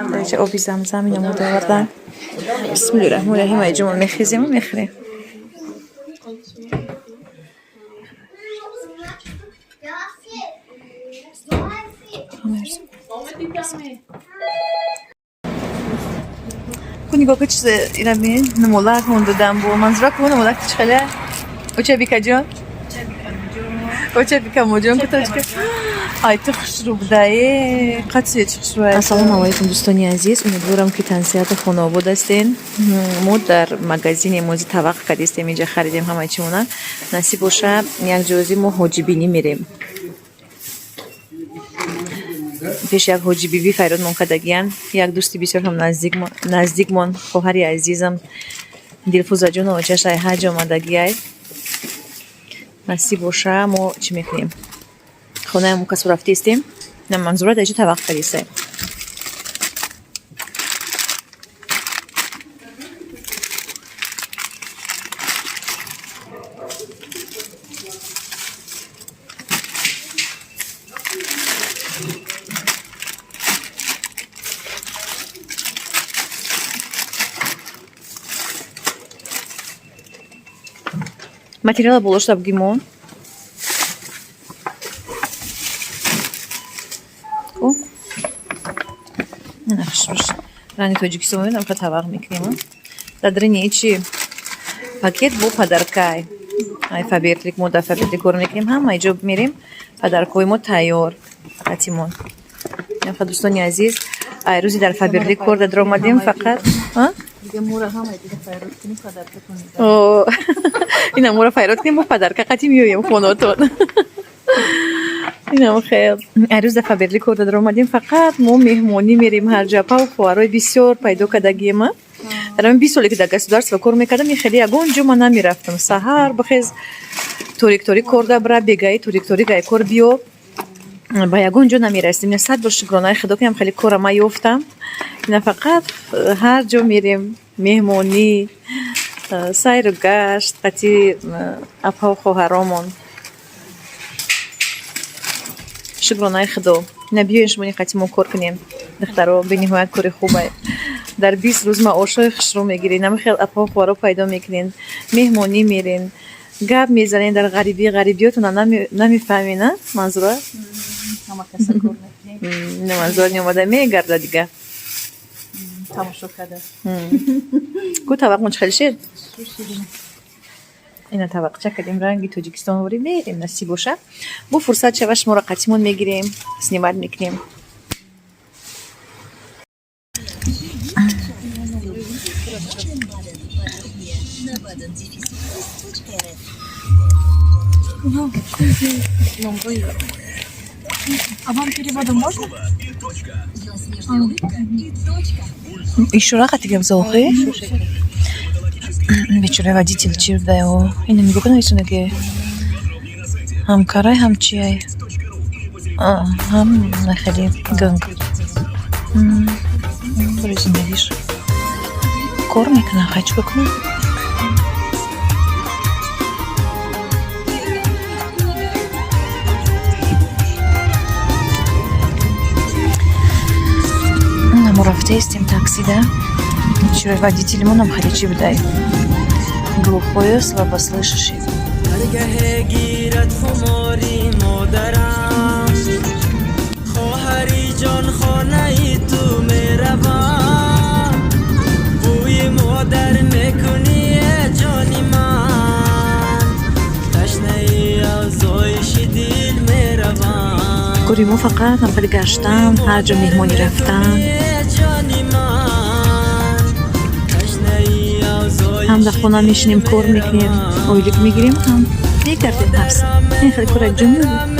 درجه آبی زمزم اینا مورد آوردن. بسم الله الرحمن الرحیم. ایجمون میخیزیم و میخریم. کنی که چیز اینا بین نمولک هون دادم بو منظورا که نمولک چی خیلی اوچه بیکا جان اوچه بیکا موجان کتاش که آی تو خوش رو بدهی قطعی خوش رو. السلام علیکم دوستانی عزیز، امیدوارم که تنسیحات خانواده هستین. ما در مغازین موزی توقع کردیم اینجا خریدیم همه چیمونن. نصیب باشه یک جوزی ما حاجی بینی میریم. پیش یک حاجی بیبی فراد منقدگیان، یک دوستی بسیار هم نزدیک من خواهری عزیزم دلفوزا جون و چش ای حج آمدگی. نصیب باشه ما چی میکنیم؟ خونه ما کسو رفته استیم. نه منظورت ایجا توقع کردیم. Материалы болуштап гимон. О. Не нахшуш. Рани Тоджикистон нам хатавар микнем. Дадрини чи пакет бо падаркай. Ай фаберлик мода фаберлик кор микнем ҳам айҷо мирем. Падаркои мо тайёр. Фақатимон. Я достони азиз, ай рӯзи дар фаберлик кор дар омадем фақат. Ҳа? Дига мора ҳам айҷо файрот кунем падарка кунем. О. اینا مورا فایرات کنیم با پدرکه قطعی میویم خوناتون. اینا خیلی عروض دفعه برلی کرده در اومدیم فقط ما مهمانی میریم هر جا پا و خوارای بسیار پیدا کردگی ما. در من 20 سالی که در گسودارس و کار میکردم یه خیلی اگون جو من نمیرفتم سحر بخیز توریک کرده برای بگای توریک گای کار بیو با یگون جو نمیرستیم. نه صد بار شکرانه خدا که هم خیلی کار ما یافتم. نه فقط هر جا میریم مهمانی سایر و گشت قطعی اپا و خواهرامون شکرانه خدا. نبیوینش بونی قطعی ما کار کنیم دخترها به نهایت کار خوبه. در 20 روز ما آشای خش رو میگیرین نمیخیل اپا و خواهرا پیدا میکنین مهمانی میرین گپ میزنین در غریبیاتون نمیفهمین. نه منظوره همه کسا کار میکنین نه منظور نیومده میگرده دیگه تماشا کرده. کو طبق منچ خیلی شد. اینا طبق چه کردیم رنگی توجیکستان وری میریم نصیب باشه. بو فرصت شوش ما را قطیمون میگیریم سنیمت میکنیم. А вам переводом можно? Еще раз хотим зохи. Вечером водитель чирдаю. И не могу понять, что هم карай, هم чай. هم нахали ганг. Порезим видишь. Кормик на хочу как ну. Мы рафте истим такси, да? Вчера водитель ему нам хотели выдай. Глухое, слабослышащий. کریمو فقط هم خیلی گشتم هر جا مهمانی رفتم هم در خونه میشینیم کار میکنیم اویلیک میگیریم هم میکردیم حبس این خیلی کار جمعه بود.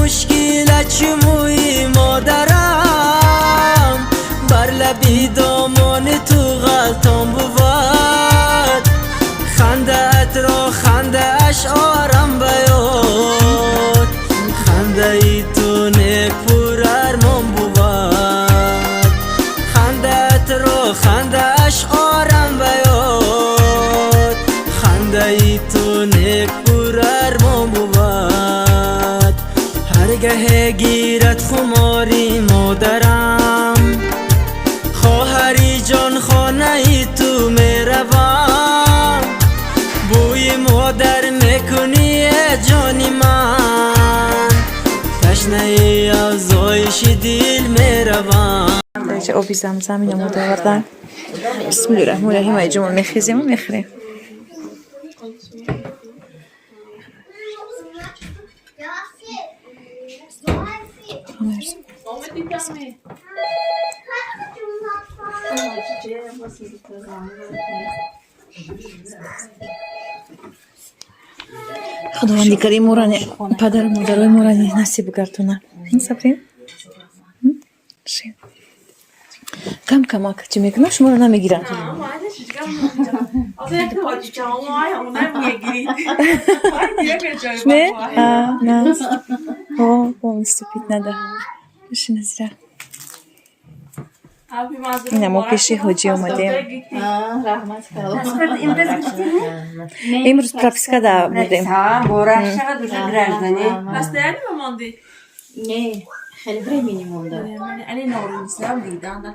مشکلت چموی مادرم بر لبی دامان تو غلطان بود خندت را خنده اشعارم بیاد خنده ای تو نیک پر ارمان بود خندت را خنده اشعارم بیاد خنده ای تو نیک پر ارمان بود هرگه گیرت خماری مادرم خواهری جان خانه ای تو میروم بوی مادر میکنی جانی من تشنه ای افزایش دل میروم درجه آبی زمزم اینو آوردن. بسم الله الرحمن الرحیم. ای جمعه میخیزیم و میخوریم. خداوندی کریم مورانه پدر و مادرای مورانه نصیب گردونه. صبرین شین کم کمک چی میکنم شما رو نمیگیرم نه نه اون سپید نده بشین زیرا این ما پیش حاجی اومدیم امروز پراکتیکا دا بودیم نه خیلی برای مونده علی نارنجی دیدن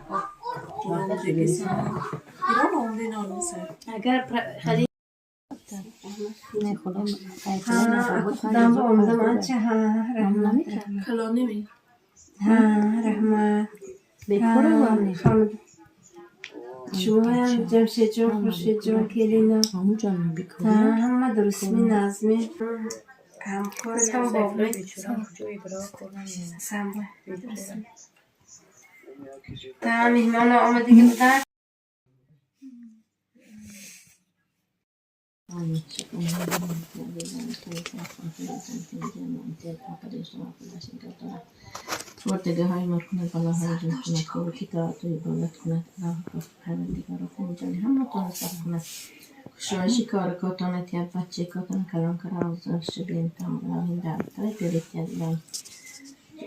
اگر خیلی نه خودم خودم اومدم من چه رحمت کلانی می رحمت بکره خانم شما هم جمشید جان خورشید جان کلینا همون جان بکره همه درسمی نظمی همکارتم بابلی سمبه تا مهمان آمده که بودن وردگه های مرکنه بالاهای جون کنه که کتاب توی بالت کنه راه پروردگار رو خون جانی هم نتونه صرف کنه شواشی کار کاتانه تیاب بچه کاتان کلام کرا شبین تام این دعوتای پیریت دیدن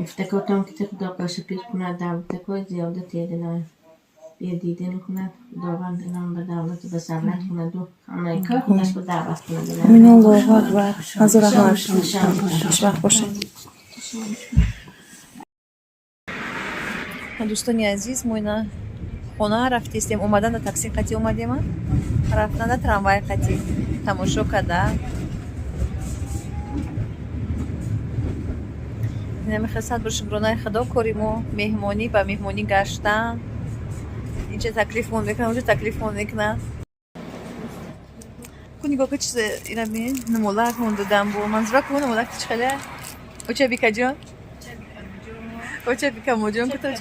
افتکاتام که خدا قاش پیر کنه دعوتای زیاده تیدن بیدیدن کنه داوند نام به دولت به سرمت کنه دو خانه کار خودش به دعوت کنه من الله اکبر حضور رحمت خوشبخت باشید دوستانی عزیز ما اینا خونه رفتیم اومدن در تاکسی قطی اومدیم رفتن در تراموای قطی تماشا کرده نمیخواستد به شکرانه خدا کنیم و مهمانی به مهمانی گشتن اینجا تکلیف مون میکنن اونجا تکلیف مون میکنن کنی گاه که چیز اینا بین نمولک هون دادم بو منظره که نمولک چه خیلی اوچه بیکا جان اوچه بیکا موجان که تو چه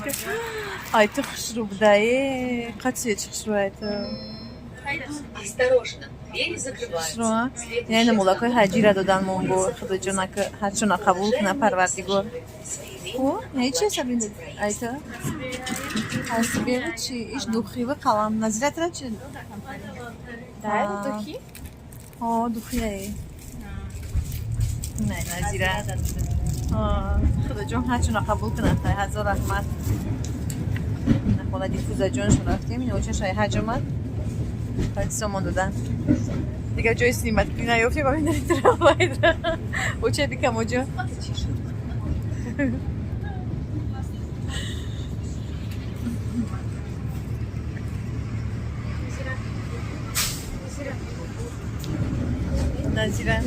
ای تو خوش رو بدهی قطعی چه خوش رو ای تو خوش رو یعنی نمولک های حجی را دادن مون بو خدا جانا که هرچونا قبول کنه پروردگار او نه چه سبین دید ای تو هستی بیرو چی ایش دوخی و قلم نظیرت را چی دوخی؟ دوخی ای نه نظیرت خدا جان هرچونا قبول کنه خیلی هزار رحمت خدا دیفوزا جانشون رفتیم این اوچه شای حج اومد خیلی سامان دادن دیگه جای سیمت بی نیافتی با این داری تراباید را اوچه بیکم اوجا نظیره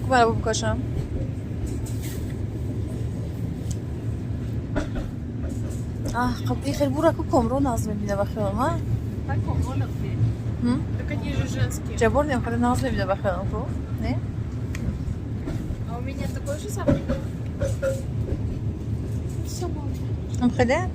برای بکشم خب این خیلی بورا که کمرو نازم میده بخیرم ها Так они же женские. جابوا لي خلينا ناظر يبدا بخير не А у меня такой же самый. Все было. ام خلال